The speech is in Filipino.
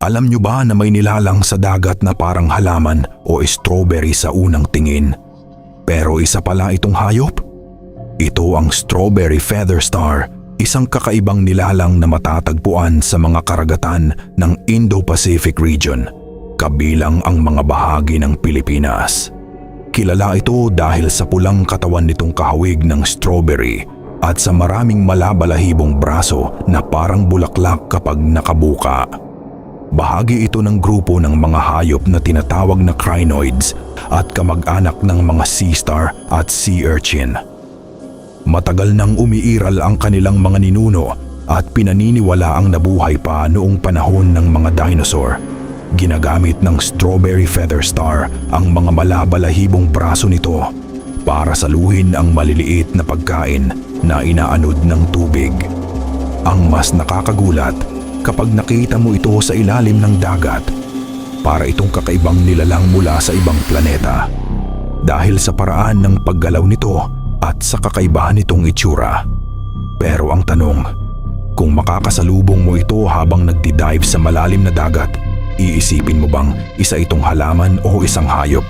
Alam nyo ba na may nilalang sa dagat na parang halaman o strawberry sa unang tingin? Pero isa pala itong hayop? Ito ang strawberry feather star, isang kakaibang nilalang na matatagpuan sa mga karagatan ng Indo-Pacific region, kabilang ang mga bahagi ng Pilipinas. Kilala ito dahil sa pulang katawan nitong kahawig ng strawberry at sa maraming malabalahibong braso na parang bulaklak kapag nakabuka. Bahagi ito ng grupo ng mga hayop na tinatawag na crinoids at kamag-anak ng mga sea star at sea urchin. Matagal nang umiiral ang kanilang mga ninuno at pinaniniwala ang nabuhay pa noong panahon ng mga dinosaur. Ginagamit ng strawberry feather star ang mga malabalahibong braso nito para saluhin ang maliliit na pagkain na inaanod ng tubig. Ang mas nakakagulat, kapag nakita mo ito sa ilalim ng dagat, para itong kakaibang nilalang mula sa ibang planeta. Dahil sa paraan ng paggalaw nito at sa kakaibahan nitong itsura. Pero ang tanong, kung makakasalubong mo ito habang nagdi-dive sa malalim na dagat, iisipin mo bang isa itong halaman o isang hayop?